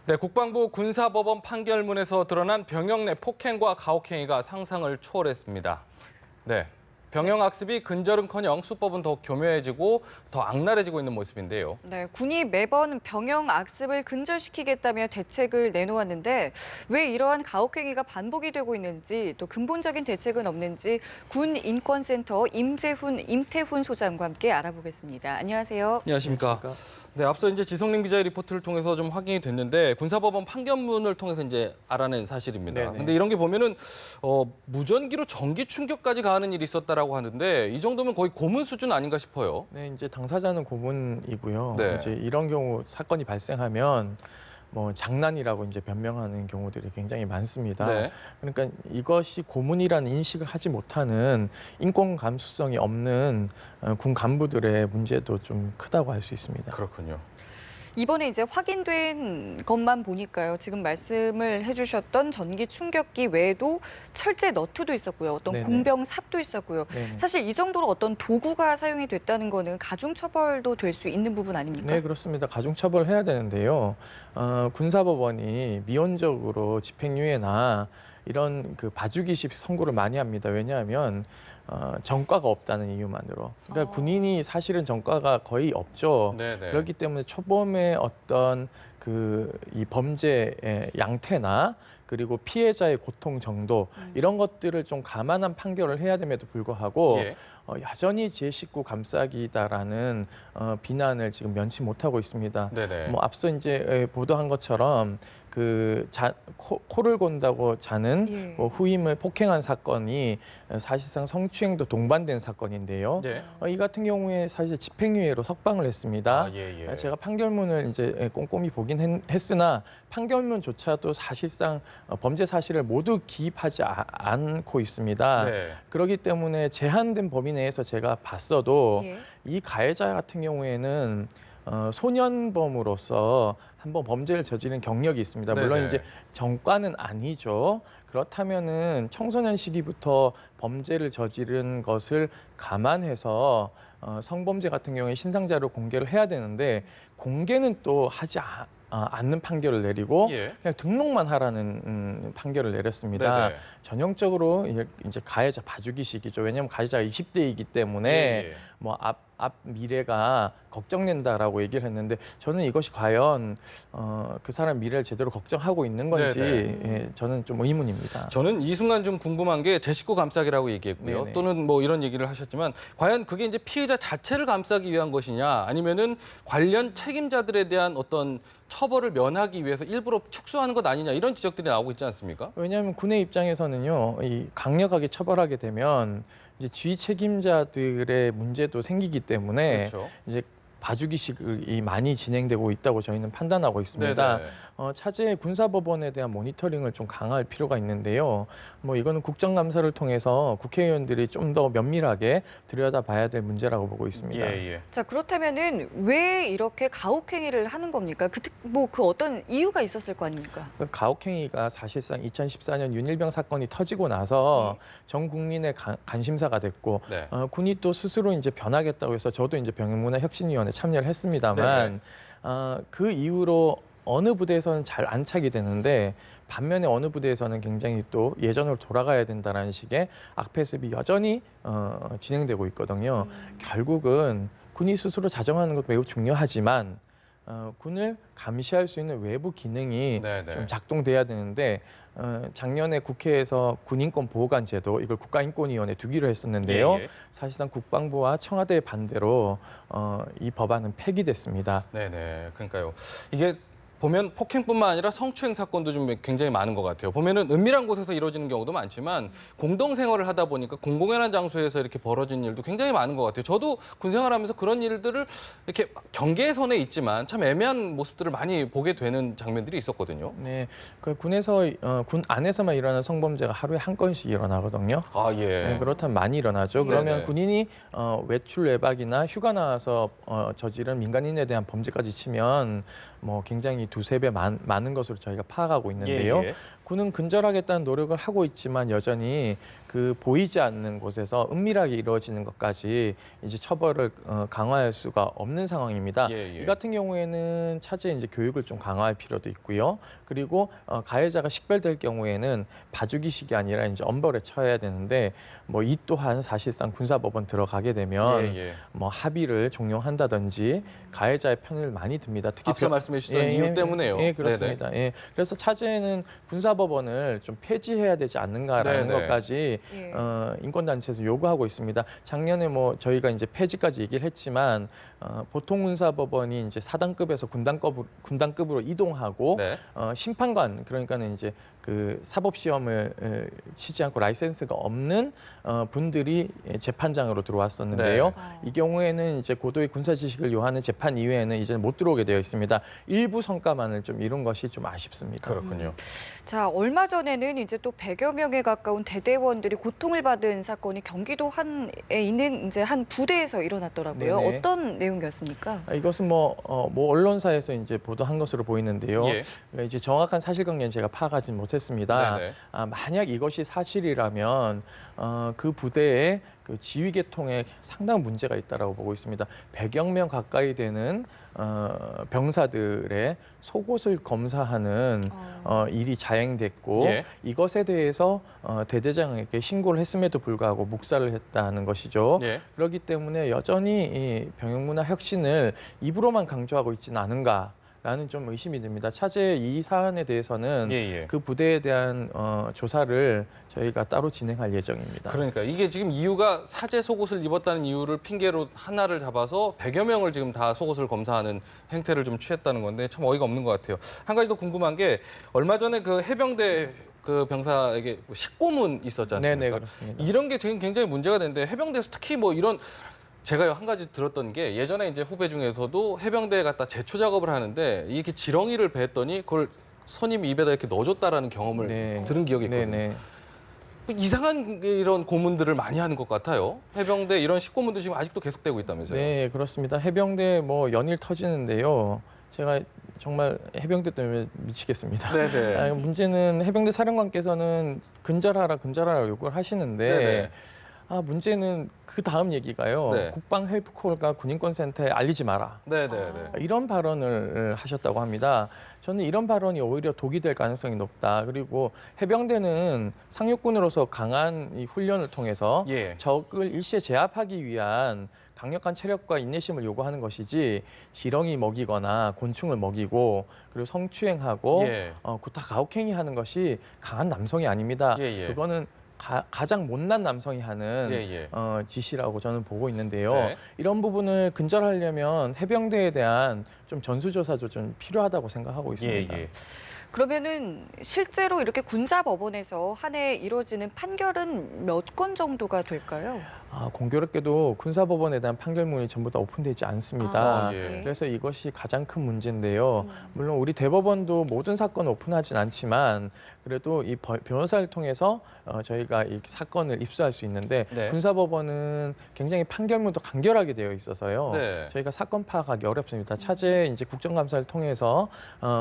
네, 국방부 군사법원 판결문에서 드러난 병역 내 폭행과 가혹행위가 상상을 초월했습니다. 네, 병역학습이 근절은커녕 수법은 더 교묘해지고 더 악랄해지고 있는 모습인데요. 네, 군이 매번 병영 악습을 근절시키겠다며 대책을 내놓았는데 왜 이러한 가혹행위가 반복이 되고 있는지 또 근본적인 대책은 없는지 군 인권센터 임태훈 소장과 함께 알아보겠습니다. 안녕하세요. 안녕하십니까. 네, 앞서 이제 지성림 기자의 리포트를 통해서 좀 확인이 됐는데 군사법원 판결문을 통해서 이제 알아낸 사실입니다. 네네. 근데 이런 게 보면은 무전기로 전기 충격까지 가하는 일이 있었다라고 하는데 이 정도면 거의 고문 수준 아닌가 싶어요. 네, 이제 당사자는 고문이고요. 네. 이제 이런 경우 사건이 발생하면 뭐 장난이라고 이제 변명하는 경우들이 굉장히 많습니다. 네. 그러니까 이것이 고문이라는 인식을 하지 못하는 인권 감수성이 없는 군 간부들의 문제도 좀 크다고 할 수 있습니다. 그렇군요. 이번에 이제 확인된 것만 보니까요. 지금 말씀을 해주셨던 전기 충격기 외에도 철제 너트도 있었고요. 어떤 네네. 공병 삽도 있었고요. 네네. 사실 이 정도로 어떤 도구가 사용이 됐다는 거는 가중처벌도 될 수 있는 부분 아닙니까? 네, 그렇습니다. 가중처벌해야 되는데요. 군사법원이 미온적으로 집행유예나 이런 그 봐주기식 선고를 많이 합니다. 왜냐하면 전과가 없다는 이유만으로. 그러니까 군인이 사실은 전과가 거의 없죠. 네네. 그렇기 때문에 초범의 어떤 이 범죄의 양태나 그리고 피해자의 고통 정도 이런 것들을 좀 감안한 판결을 해야 됨에도 불구하고 예. 여전히 제 식구 감싸기다라는 비난을 지금 면치 못하고 있습니다. 네네. 뭐 앞서 이제 보도한 것처럼 코를 곤다고 자는 예. 후임을 폭행한 사건이 사실상 성추행도 동반된 사건인데요. 네. 이 같은 경우에 사실 집행유예로 석방을 했습니다. 아, 예, 예. 제가 판결문을 이제 꼼꼼히 보긴 했으나 판결문조차도 사실상 범죄 사실을 모두 기입하지 않고 있습니다. 네. 그렇기 때문에 제한된 범위 내에서 제가 봤어도 예. 이 가해자 같은 경우에는 소년범으로서 한번 범죄를 저지른 경력이 있습니다. 물론 네네. 이제 전과는 아니죠. 그렇다면은 청소년 시기부터 범죄를 저지른 것을 감안해서 성범죄 같은 경우에 신상자료 공개를 해야 되는데 공개는 또 하지 않는 판결을 내리고 예. 그냥 등록만 하라는 판결을 내렸습니다. 네네. 전형적으로 이제 가해자 봐주기식이죠. 왜냐하면 가해자가 20대이기 때문에 예, 예. 뭐 앞 미래가 걱정된다라고 얘기를 했는데 저는 이것이 과연 그 사람 미래를 제대로 걱정하고 있는 건지 예, 저는 좀 의문입니다. 저는 이 순간 좀 궁금한 게 제 식구 감싸기라고 얘기했고요. 네네. 또는 뭐 이런 얘기를 하셨지만 과연 그게 이제 피해자 자체를 감싸기 위한 것이냐 아니면은 관련 책임자들에 대한 어떤 처벌을 면하기 위해서 일부러 축소하는 것 아니냐 이런 지적들이 나오고 있지 않습니까? 왜냐하면 군의 입장에서는요, 이 강력하게 처벌하게 되면 이제 지휘 책임자들의 문제도 생기기 때문에 그렇죠. 이제 봐주기식이 많이 진행되고 있다고 저희는 판단하고 있습니다. 네네. 차제의 군사법원에 대한 모니터링을 좀 강화할 필요가 있는데요. 뭐 이거는 국정감사를 통해서 국회의원들이 좀 더 면밀하게 들여다봐야 될 문제라고 보고 있습니다. 예, 예. 자, 그렇다면은 왜 이렇게 가혹행위를 하는 겁니까? 그 어떤 이유가 있었을 거 아닙니까? 그 가혹행위가 사실상 2014년 윤일병 사건이 터지고 나서 전 국민의 관심사가 됐고 네. 군이 또 스스로 이제 변하겠다고 해서 저도 이제 병역문화혁신위원회 참여를 했습니다만 그 이후로 어느 부대에서는 잘 안착이 되는데 반면에 어느 부대에서는 굉장히 또 예전으로 돌아가야 된다는 식의 악패습이 여전히 진행되고 있거든요. 결국은 군이 스스로 자정하는 것도 매우 중요하지만 군을 감시할 수 있는 외부 기능이 네네. 좀 작동돼야 되는데 작년에 국회에서 군인권보호관 제도 이걸 국가인권위원회에 두기로 했었는데요. 예, 예. 사실상 국방부와 청와대의 반대로 이 법안은 폐기됐습니다. 네네. 그러니까요. 이게 보면 폭행뿐만 아니라 성추행 사건도 좀 굉장히 많은 것 같아요. 보면은 은밀한 곳에서 이루어지는 경우도 많지만 공동 생활을 하다 보니까 공공연한 장소에서 이렇게 벌어지는 일도 굉장히 많은 것 같아요. 저도 군 생활하면서 그런 일들을 이렇게 경계선에 있지만 참 애매한 모습들을 많이 보게 되는 장면들이 있었거든요. 네, 그 군에서 군 안에서만 일어나는 성범죄가 하루에 한 건씩 일어나거든요. 아, 예. 네, 그렇다면 많이 일어나죠. 그러면 네네. 군인이 외출 외박이나 휴가 나와서 저지른 민간인에 대한 범죄까지 치면 뭐 굉장히 두세 배 많은 것으로 저희가 파악하고 있는데요. 예, 예. 군은 근절하겠다는 노력을 하고 있지만 여전히 그 그 보이지 않는 곳에서 은밀하게 이루어지는 것까지 이제 처벌을 강화할 수가 없는 상황입니다. 예, 예. 이 같은 경우에는 차제에 이제 교육을 좀 강화할 필요도 있고요. 그리고 가해자가 식별될 경우에는 봐주기식이 아니라 이제 엄벌에 처해야 되는데 뭐 이 또한 사실상 군사법원 들어가게 되면 예, 예. 뭐 합의를 종용한다든지 가해자의 편을 많이 듭니다. 특히 앞서 말씀해 주셨던 이유 때문에요. 예, 그렇습니다. 예, 그래서 차제는 군사법원을 좀 폐지해야 되지 않는가라는 네네. 것까지 예. 인권단체에서 요구하고 있습니다. 작년에 뭐 저희가 이제 폐지까지 얘기를 했지만 보통 군사법원이 이제 4단급에서 군단급으로 이동하고 네. 심판관 그러니까는 이제 그 사법 시험을 치지 않고 라이센스가 없는 분들이 재판장으로 들어왔었는데요. 네. 이 경우에는 이제 고도의 군사 지식을 요하는 재판 이외에는 이제 못 들어오게 되어 있습니다. 일부 성과만을 좀 이룬 것이 좀 아쉽습니다. 그렇군요. 자, 얼마 전에는 이제 또 100여 명에 가까운 대대원들이 고통을 받은 사건이 경기도 한에 있는 이제 한 부대에서 일어났더라고요. 네네. 어떤 내용이었습니까? 이것은 뭐 언론사에서 이제 보도한 것으로 보이는데요. 예. 그러니까 이제 정확한 사실관계는 제가 파악하지는 못했습니다. 네네. 만약 이것이 사실이라면 그 부대에 그 지휘 계통에 상당한 문제가 있다라고 보고 있습니다. 100여 명 가까이 되는 병사들의 속옷을 검사하는 일이 자행됐고 예. 이것에 대해서 대대장에게 신고를 했음에도 불구하고 묵살을 했다는 것이죠. 예. 그렇기 때문에 여전히 이 병역문화 혁신을 입으로만 강조하고 있지는 않은가. 라는 좀 의심이 듭니다. 차제 이 사안에 대해서는 예, 예. 그 부대에 대한 조사를 저희가 따로 진행할 예정입니다. 그러니까 이게 지금 이유가 사제 속옷을 입었다는 이유를 핑계로 하나를 잡아서 100여 명을 지금 다 속옷을 검사하는 행태를 좀 취했다는 건데 참 어이가 없는 것 같아요. 한 가지 더 궁금한 게 얼마 전에 그 해병대 그 병사에게 식고문 있었지 않습니까? 네네, 그렇습니다. 이런 게 지금 굉장히 문제가 되는데 해병대에서 특히 뭐 이런 제가요 한 가지 들었던 게 예전에 이제 후배 중에서도 해병대에 갔다 제초 작업을 하는데 이렇게 지렁이를 베었더니 그걸 선임 입에다 이렇게 넣어줬다라는 경험을 네. 들은 기억이 있거든요. 네네. 이상한 이런 고문들을 많이 하는 것 같아요. 해병대 이런 식고문도 지금 아직도 계속되고 있다면서요. 네, 그렇습니다. 해병대 뭐 연일 터지는데요. 제가 정말 해병대 때문에 미치겠습니다. 네네. 문제는 해병대 사령관께서는 근절하라 요구를 하시는데 네네. 문제는 그 다음 얘기가요. 네. 국방 헬프콜과 군인권센터에 알리지 마라. 네네네. 이런 발언을 하셨다고 합니다. 저는 이런 발언이 오히려 독이 될 가능성이 높다. 그리고 해병대는 상륙군으로서 강한 이 훈련을 통해서 예. 적을 일시에 제압하기 위한 강력한 체력과 인내심을 요구하는 것이지 지렁이 먹이거나 곤충을 먹이고 그리고 성추행하고 예. 구타 가혹행위하는 것이 강한 남성이 아닙니다. 예, 예. 그거는 가장 못난 남성이 하는 예, 예. 짓이라고 저는 보고 있는데요. 네. 이런 부분을 근절하려면 해병대에 대한 좀 전수조사도 좀 필요하다고 생각하고 있습니다. 예. 그러면은 실제로 이렇게 군사법원에서 한 해 이루어지는 판결은 몇 건 정도가 될까요? 공교롭게도 군사법원에 대한 판결문이 전부 다 오픈되지 않습니다. 예. 그래서 이것이 가장 큰 문제인데요. 물론 우리 대법원도 모든 사건을 오픈하진 않지만 그래도 이 변호사를 통해서 저희가 이 사건을 입수할 수 있는데 네. 군사법원은 굉장히 판결문도 간결하게 되어 있어서요. 네. 저희가 사건 파악하기 어렵습니다. 차제 이제 국정감사를 통해서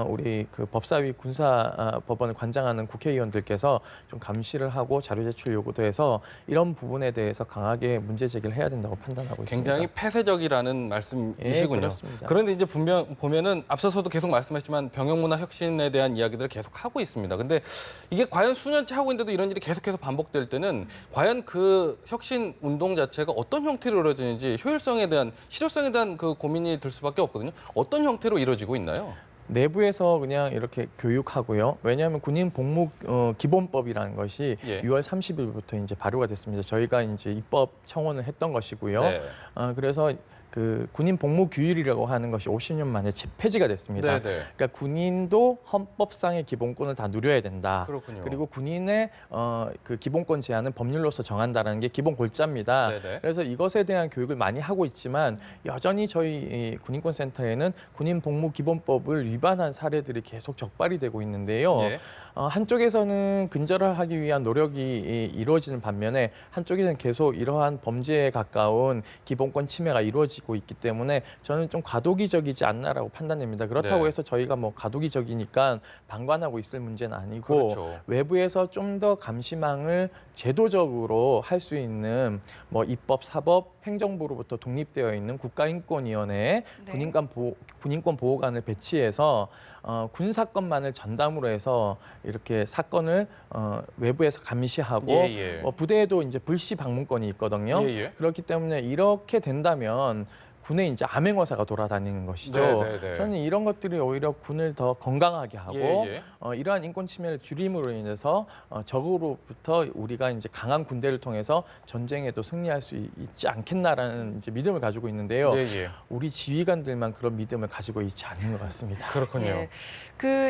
우리 그 법사위 군사법원을 관장하는 국회의원들께서 좀 감시를 하고 자료 제출 요구도 해서 이런 부분에 대해서 강하게 문제 제기를 해야 된다고 판단하고 있습니다. 굉장히 폐쇄적이라는 말씀이시군요. 그렇습니다. 그런데 이제 분명 보면은 앞서서도 계속 말씀하셨지만 병역문화 혁신에 대한 이야기들을 계속 하고 있습니다. 근데 이게 과연 수년째 하고 있는데도 이런 일이 계속해서 반복될 때는 과연 그 혁신 운동 자체가 어떤 형태로 이루어지는지 효율성에 대한 실효성에 대한 그 고민이 들 수밖에 없거든요. 어떤 형태로 이루어지고 있나요? 내부에서 그냥 이렇게 교육하고요. 왜냐하면 군인 복무 기본법이라는 것이 예. 6월 30일부터 이제 발효가 됐습니다. 저희가 이제 입법 청원을 했던 것이고요. 네. 그래서 그 군인 복무 규율이라고 하는 것이 50년 만에 폐지가 됐습니다. 네네. 그러니까 군인도 헌법상의 기본권을 다 누려야 된다. 그렇군요. 그리고 군인의 그 기본권 제한은 법률로서 정한다는 게 기본 골자입니다. 네네. 그래서 이것에 대한 교육을 많이 하고 있지만 여전히 저희 이 군인권센터에는 군인 복무 기본법을 위반한 사례들이 계속 적발이 되고 있는데요. 예. 한쪽에서는 근절을 하기 위한 노력이 이루어지는 반면에 한쪽에서는 계속 이러한 범죄에 가까운 기본권 침해가 이루어지고 이루어지고 있기 때문에 저는 좀 과도기적이지 않나라고 판단됩니다. 그렇다고 네. 해서 저희가 뭐 과도기적이니까 방관하고 있을 문제는 아니고 그렇죠. 외부에서 좀 더 감시망을 제도적으로 할 수 있는 뭐 입법, 사법, 행정부로부터 독립되어 있는 국가인권위원회 네. 군인권 보호관을 배치해서 군 사건만을 전담으로 해서 이렇게 사건을 외부에서 감시하고 예, 예. 부대에도 이제 불시 방문권이 있거든요. 예, 예. 그렇기 때문에 이렇게 된다면 군에 이제 암행어사가 돌아다니는 것이죠. 네, 네, 네. 저는 이런 것들이 오히려 군을 더 건강하게 하고 예, 예. 이러한 인권 침해를 줄임으로 인해서 적으로부터 우리가 이제 강한 군대를 통해서 전쟁에도 승리할 수 있지 않겠나라는 이제 믿음을 가지고 있는데요. 예, 예. 우리 지휘관들만 그런 믿음을 가지고 있지 않는 것 같습니다. 그렇군요. 예.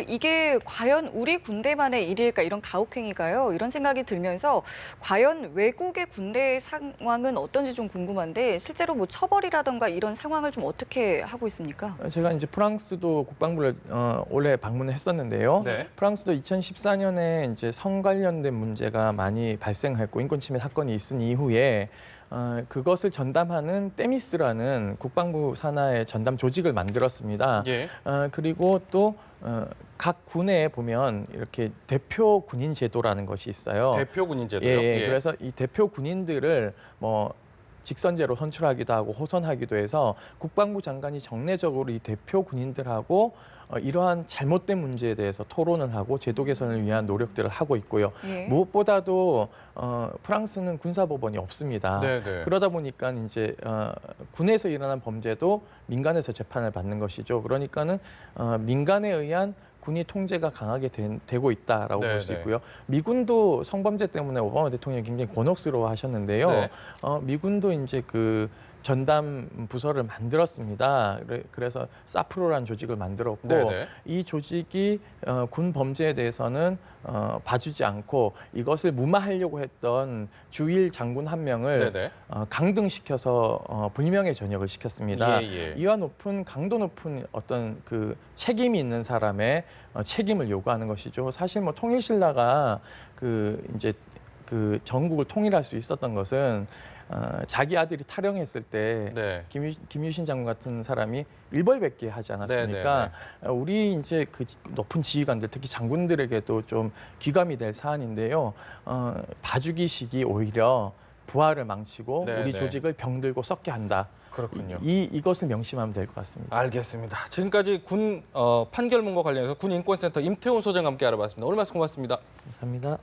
이게 과연 우리 군대만의 일일까 이런 가혹행위가요. 이런 생각이 들면서 과연 외국의 군대 상황은 어떤지 좀 궁금한데 실제로 뭐 처벌이라던가 이런 상황을 좀 어떻게 하고 있습니까? 제가 이제 프랑스도 국방부를 올해 방문했었는데요. 네. 프랑스도 2014년에 이제 성 관련된 문제가 많이 발생했고 인권 침해 사건이 있은 이후에 그것을 전담하는 떼미스라는 국방부 산하의 전담 조직을 만들었습니다. 예. 그리고 또 각 군에 보면 이렇게 대표 군인 제도라는 것이 있어요. 대표 군인 제도요. 예. 그래서 이 대표 군인들을 뭐 직선제로 선출하기도 하고 호선하기도 해서 국방부 장관이 정례적으로 이 대표 군인들하고 이러한 잘못된 문제에 대해서 토론을 하고 제도 개선을 위한 노력들을 하고 있고요. 예. 무엇보다도 프랑스는 군사법원이 없습니다. 네, 네. 그러다 보니까 이제 군에서 일어난 범죄도 민간에서 재판을 받는 것이죠. 그러니까는 민간에 의한 군이 통제가 강하게 되고 있다라고 네, 볼 수 네. 있고요. 미군도 성범죄 때문에 오바마 대통령이 굉장히 곤혹스러워하셨는데요. 네. 미군도 이제 그 전담 부서를 만들었습니다. 그래서 사프로라는 조직을 만들었고 네, 네. 이 조직이 군 범죄에 대해서는 봐주지 않고 이것을 무마하려고 했던 주일 장군 한 명을 네, 네. 강등시켜서 불명예 전역을 시켰습니다. 예, 예. 이와 강도 높은 어떤 그 책임이 있는 사람의 책임을 요구하는 것이죠. 사실 뭐 통일신라가 이제 그 전국을 통일할 수 있었던 것은 자기 아들이 탈영했을 때 네. 김유신 장군 같은 사람이 일벌백계 하지 않았습니까? 우리 이제 그 높은 지휘관들, 특히 장군들에게도 좀 귀감이 될 사안인데요. 봐주기식이 오히려 부하를 망치고 네, 우리 네. 조직을 병들고 썩게 한다. 그렇군요. 이것을 명심하면 될 것 같습니다. 알겠습니다. 지금까지 군 판결문과 관련해서 군인권센터 임태훈 소장과 함께 알아봤습니다. 오늘 말씀 고맙습니다. 감사합니다.